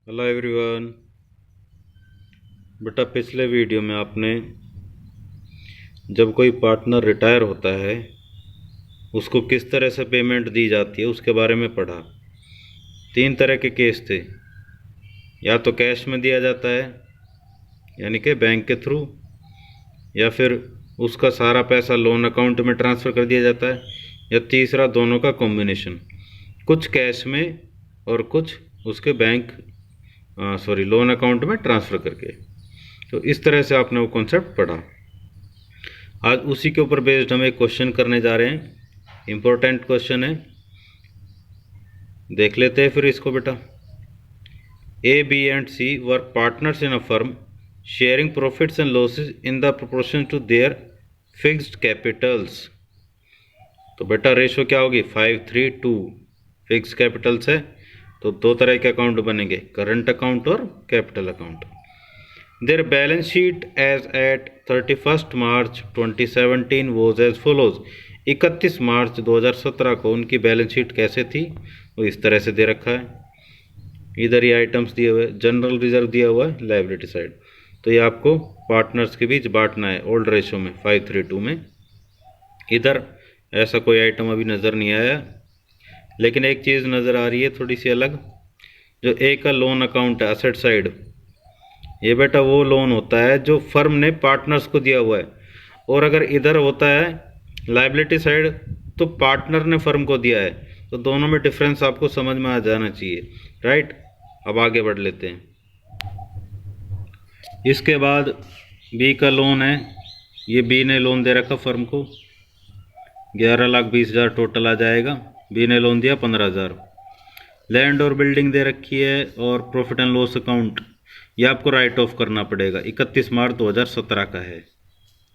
Hello everyone. बेटा, पिछले video में आपने जब कोई पार्टनर रिटायर होता है उसको किस तरह से पेमेंट दी जाती है उसके बारे में पढ़ा। 3 तरह के केस थे। या तो कैश में दिया जाता है यानी कि बैंक के थ्रू, या फिर उसका सारा पैसा लोन अकाउंट में ट्रांसफ़र कर दिया जाता है, या तीसरा दोनों का कॉम्बिनेशन, कुछ कैश में और कुछ उसके बैंक लोन अकाउंट में ट्रांसफ़र करके। तो इस तरह से आपने वो कॉन्सेप्ट पढ़ा। आज उसी के ऊपर बेस्ड हम एक क्वेश्चन करने जा रहे हैं। इम्पोर्टेंट क्वेश्चन है, देख लेते हैं फिर इसको। बेटा, A, B and C were partners in a firm sharing profits and losses in the proportion to their fixed capitals. तो बेटा रेशो क्या होगी? 5:3:2। फिक्स्ड कैपिटल्स है तो 2 तरह के अकाउंट बनेंगे, करंट अकाउंट और capital account. Their balance sheet as at 31st March 2017 was as follows। 31 मार्च 2017 को उनकी बैलेंस शीट कैसे थी वो इस तरह से दे रखा है। इधर ये आइटम्स दिए हुए, जनरल रिजर्व दिया हुआ है लाइबिलिटी साइड। तो ये आपको पार्टनर्स के बीच बांटना है ओल्ड रेशो में 5:3:2 में। इधर ऐसा कोई आइटम अभी नज़र नहीं आया, लेकिन एक चीज़ नज़र आ रही है थोड़ी सी अलग। जो ए का लोन अकाउंट है असेट साइड, ये बेटा वो लोन होता है जो फर्म ने पार्टनर्स को दिया हुआ है, और अगर इधर होता है लाइबिलिटी साइड तो पार्टनर ने फर्म को दिया है। तो दोनों में डिफरेंस आपको समझ में आ जाना चाहिए, राइट। अब आगे बढ़ लेते हैं। इसके बाद बी का लोन है। ये बी ने लोन दे रखा फर्म को, 11,20,000 टोटल आ जाएगा। बी ने लोन दिया 15,000। लैंड और बिल्डिंग दे रखी है, और प्रॉफिट एंड लॉस अकाउंट ये आपको राइट ऑफ करना पड़ेगा। 31 मार्च 2017 का है,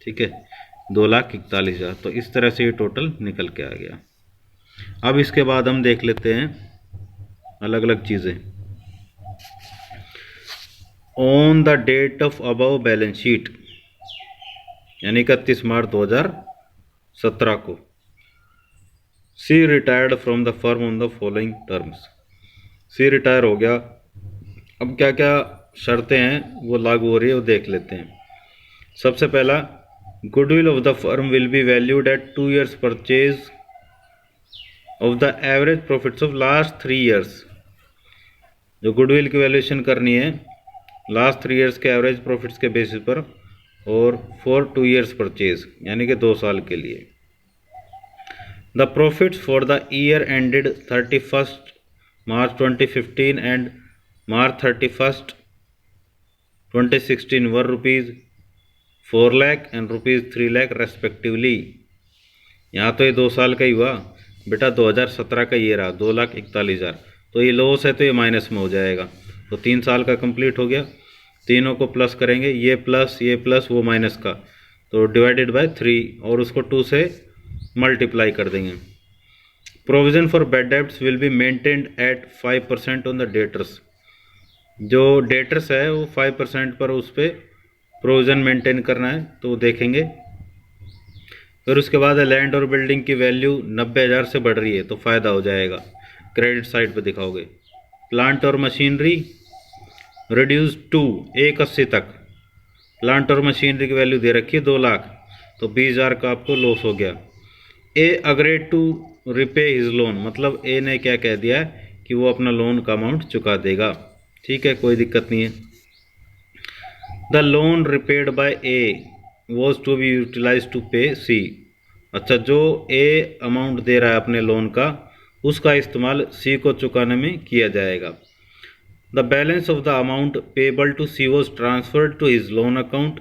ठीक है, 2,41,000। तो इस तरह से ये टोटल निकल के आ गया। अब इसके बाद हम देख लेते हैं अलग अलग चीज़ें। On the date of above balance sheet यानी 31 मार्च 2017 को C retired from the firm on the following terms. C retire हो गया। अब क्या क्या शर्तें हैं वो लागू हो रही है वो देख लेते हैं। सबसे पहला, goodwill of the firm will be valued at 2 years purchase of the average profits of last 3 years। जो गुडविल की वैल्यूएशन करनी है लास्ट 3 years के एवरेज प्रॉफिट्स के बेसिस पर, और फॉर 2 years परचेज यानी कि 2 साल के लिए। The profits for the year ended 31st March 2015 and March 31st 2016 were ₹4 lakh and ₹3 lakh respectively. यहाँ तो ये 2 साल का ही हुआ बेटा, 2017 का ये रहा 2,41,000। तो ये लॉस है तो ये माइनस में हो जाएगा। तो 3 साल का कंप्लीट हो गया। तीनों को प्लस करेंगे, ये प्लस वो माइनस का, तो डिवाइडेड बाय 3 और उसको 2 से मल्टीप्लाई कर देंगे। Provision for bad debts will be maintained eight 5% on the debtors. जो डेटर्स है वो 5% पर उस पर प्रोविज़न मेंटेन करना है, तो देखेंगे। फिर उसके बाद लैंड और बिल्डिंग की वैल्यू 90,000 से बढ़ रही है तो फ़ायदा हो जाएगा, क्रेडिट साइड पर दिखाओगे। प्लांट और मशीनरी रिड्यूस टू 180 तक। प्लांट और मशीनरी की वैल्यू दे रखी है 2 लाख, तो 20,000 का आपको लॉस हो गया। A agreed to repay his loan, मतलब ए ने क्या कह दिया है कि वो अपना लोन का अमाउंट चुका देगा, ठीक है, कोई दिक्कत नहीं है। The loan repaid by A was to be utilise to pay C. अच्छा, जो ए अमाउंट दे रहा है अपने लोन का, उसका इस्तेमाल सी को चुकाने में किया जाएगा। The balance of the amount payable to C was transferred to his loan account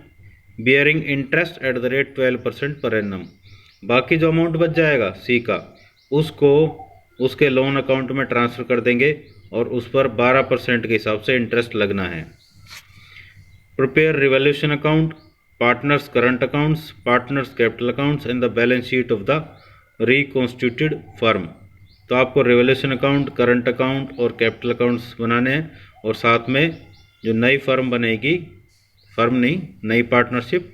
bearing interest at the rate 12% per annum. बाकी जो अमाउंट बच जाएगा सी का, उसको उसके लोन अकाउंट में ट्रांसफ़र कर देंगे, और उस पर 12% के हिसाब से इंटरेस्ट लगना है। Prepare revolution account, partners current accounts, partners capital accounts and the balance sheet of the reconstituted firm. तो आपको रिवॉल्यूशन अकाउंट, करंट अकाउंट और कैपिटल अकाउंट्स बनाने हैं, और साथ में जो नई फर्म बनेगी, फर्म नहीं नई पार्टनरशिप,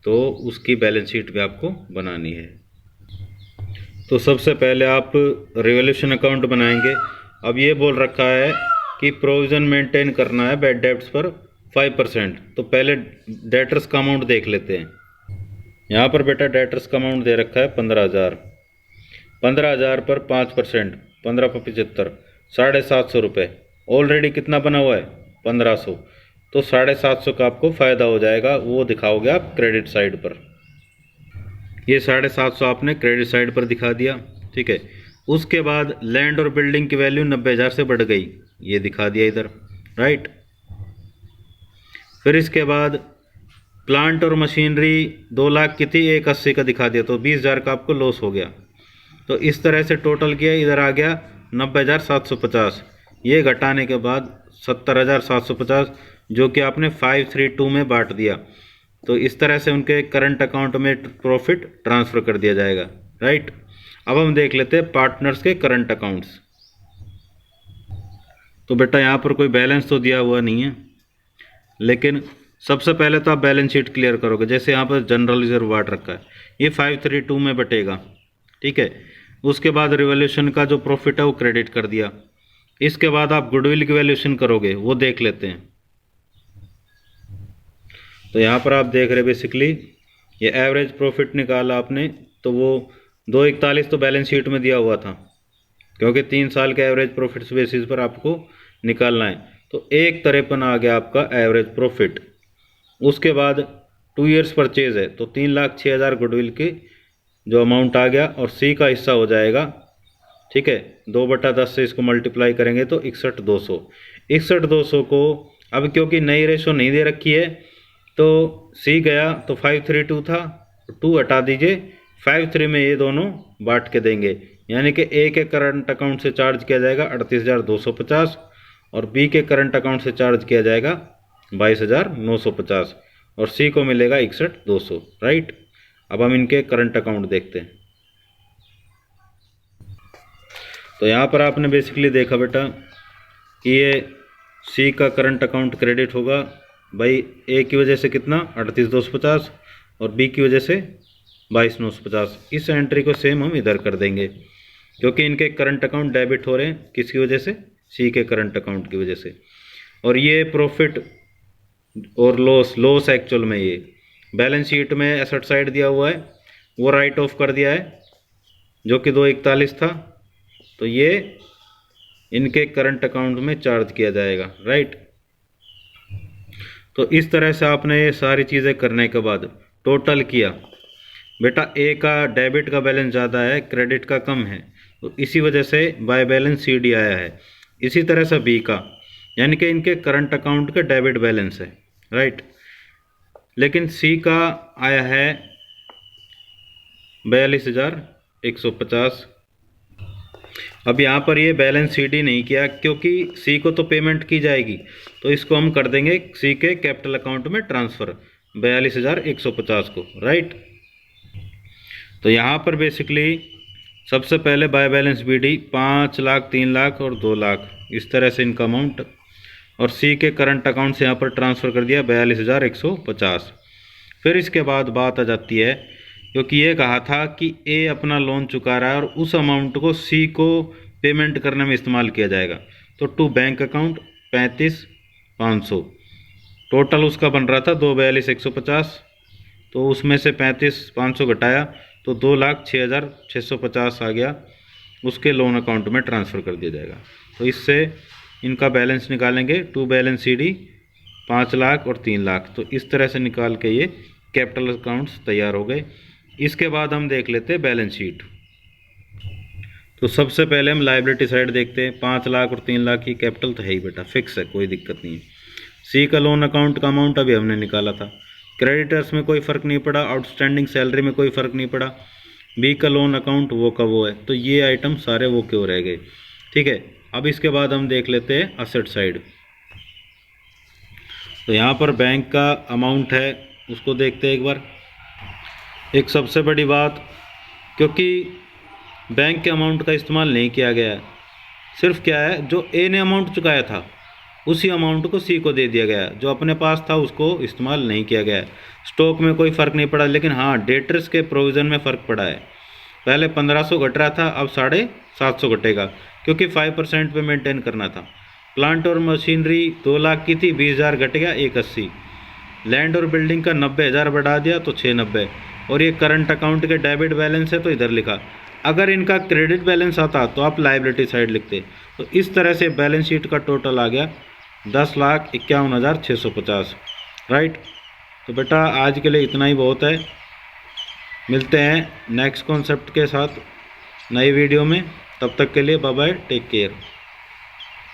तो उसकी बैलेंस शीट भी आपको बनानी है। तो सबसे पहले आप रिवॉल्यूशन अकाउंट बनाएंगे। अब ये बोल रखा है कि प्रोविज़न मेंटेन करना है बैड डेब्ट्स पर 5%। तो पहले डेटर्स का अमाउंट देख लेते हैं। यहाँ पर बेटा डेटर्स का अमाउंट दे रखा है 15,000। 15,000 पर 5%, 15/75, 750 रुपये। ऑलरेडी कितना बना हुआ है? 1500। तो 750 का आपको फ़ायदा हो जाएगा, वो दिखाओगे आप क्रेडिट साइड पर। ये 750 आपने क्रेडिट साइड पर दिखा दिया, ठीक है। उसके बाद लैंड और बिल्डिंग की वैल्यू 90,000 से बढ़ गई, ये दिखा दिया इधर, राइट। फिर इसके बाद प्लांट और मशीनरी 2 लाख की थी, 180 का दिखा दिया, तो 20,000 का आपको लॉस हो गया। तो इस तरह से टोटल किया, इधर आ गया 90,750। ये घटाने के बाद 70,750, जो कि आपने 532 में बांट दिया। तो इस तरह से उनके करंट अकाउंट में प्रॉफिट ट्रांसफ़र कर दिया जाएगा, राइट। अब हम देख लेते हैं पार्टनर्स के करंट अकाउंट्स। तो बेटा यहाँ पर कोई बैलेंस तो दिया हुआ नहीं है, लेकिन सबसे पहले तो आप बैलेंस शीट क्लियर करोगे। जैसे यहाँ पर जनरल रिजर्व बांट रखा है, ये 532 में बटेगा, ठीक है। उसके बाद रिवोल्यूशन का जो प्रॉफिट है वो क्रेडिट कर दिया। इसके बाद आप गुडविल की वैल्यूएशन करोगे, वो देख लेते हैं। तो यहाँ पर आप देख रहे बेसिकली ये एवरेज प्रॉफिट निकाला आपने, तो वो 241 तो बैलेंस शीट में दिया हुआ था, क्योंकि 3 साल के एवरेज प्रॉफिट्स बेसिस पर आपको निकालना है। तो 153 आ गया आपका एवरेज प्रॉफिट। उसके बाद 2 ईयर्स परचेज है, तो 3,06,000 गुडविल की जो अमाउंट आ गया, और सी का हिस्सा हो जाएगा, ठीक है। 2/10 से इसको मल्टीप्लाई करेंगे तो 61,200। 61,200 को अब क्योंकि नई रेशो नहीं दे रखी है, तो सी गया तो 532 था, 2 हटा दीजिए, 53 में ये दोनों बांट के देंगे। यानी कि ए के करंट अकाउंट से चार्ज किया जाएगा 38,250, और बी के करंट अकाउंट से चार्ज किया जाएगा 22,950, और सी को मिलेगा 61,200, राइट। अब हम इनके करंट अकाउंट देखते हैं। तो यहाँ पर आपने बेसिकली देखा बेटा कि ये सी का करंट अकाउंट क्रेडिट होगा भाई, ए की वजह से कितना 38,250, और बी की वजह से 22,950। इस एंट्री को सेम हम इधर कर देंगे, क्योंकि इनके करंट अकाउंट डेबिट हो रहे हैं, किसकी वजह से? सी के करंट अकाउंट की वजह से। और ये प्रॉफिट और लॉस एक्चुअल में ये बैलेंस शीट में एसेट साइड दिया हुआ है, वो राइट ऑफ कर दिया है, जो कि 241 था। तो ये इनके करंट अकाउंट में चार्ज किया जाएगा, राइट। तो इस तरह से आपने ये सारी चीज़ें करने के बाद टोटल किया। बेटा ए का डेबिट का बैलेंस ज़्यादा है, क्रेडिट का कम है, तो इसी वजह से बाय बैलेंस सी डी आया है। इसी तरह से बी का, यानी कि इनके करंट अकाउंट का डेबिट बैलेंस है, राइट। लेकिन सी का आया है 42,150। अब यहाँ पर ये बैलेंस सी डी नहीं किया, क्योंकि सी को तो पेमेंट की जाएगी, तो इसको हम कर देंगे सी के कैपिटल अकाउंट में ट्रांसफ़र 42,150 को, राइट। तो यहाँ पर बेसिकली सबसे पहले by balance B D 5 lakh, 3 lakh और 2 लाख, इस तरह से इनका अमाउंट, और सी के करंट अकाउंट से यहाँ पर ट्रांसफ़र कर दिया 42,150। फिर इसके बाद बात आ जाती है, क्योंकि ये कहा था कि ए अपना लोन चुका रहा है और उस अमाउंट को सी को पेमेंट करने में इस्तेमाल किया जाएगा। तो टू बैंक अकाउंट 35,500, टोटल उसका बन रहा था 2,42,150, तो उसमें से 35,500 घटाया तो 2,06,650 आ गया, उसके लोन अकाउंट में ट्रांसफ़र कर दिया जाएगा। तो इससे इनका बैलेंस निकालेंगे, to balance C D 5 lakh और 3 लाख। तो इस तरह से निकाल के ये कैपिटल अकाउंट्स तैयार हो गए। इसके बाद हम देख लेते हैं बैलेंस शीट। तो सबसे पहले हम लायबिलिटी साइड देखते हैं। 5 लाख और 3 लाख की कैपिटल तो है ही बेटा, फिक्स है, कोई दिक्कत नहीं है। सी का लोन अकाउंट का अमाउंट अभी हमने निकाला था। क्रेडिटर्स में कोई फ़र्क नहीं पड़ा, आउटस्टैंडिंग सैलरी में कोई फ़र्क नहीं पड़ा। बी का लोन अकाउंट वो का वो है, तो ये आइटम सारे वो क्यों रह गए, ठीक है। अब इसके बाद हम देख लेते हैं असेट साइड। तो यहाँ पर बैंक का अमाउंट है, उसको देखते हैं एक बार। एक सबसे बड़ी बात, क्योंकि बैंक के अमाउंट का इस्तेमाल नहीं किया गया है, सिर्फ क्या है, जो ए ने अमाउंट चुकाया था उसी अमाउंट को सी को दे दिया गया, जो अपने पास था उसको इस्तेमाल नहीं किया गया है। स्टॉक में कोई फ़र्क नहीं पड़ा, लेकिन हाँ डेटर्स के प्रोविज़न में फ़र्क पड़ा है। पहले 1500 घट रहा था, अब 750 घटेगा, क्योंकि 5% पे मेंटेन करना था। प्लांट और मशीनरी 2 लाख की थी, 20,000 घट गया 180। लैंड और बिल्डिंग का 90,000 बढ़ा दिया तो 690। और ये करंट अकाउंट के डेबिट बैलेंस है तो इधर लिखा। अगर इनका क्रेडिट बैलेंस आता तो आप लायबिलिटी साइड लिखते। तो इस तरह से बैलेंस शीट का टोटल आ गया 10,51,650। राइट। तो बेटा आज के लिए इतना ही बहुत है। मिलते हैं नेक्स्ट कॉन्सेप्ट के साथ नई वीडियो में। तब तक के लिए बाय बाय, टेक केयर।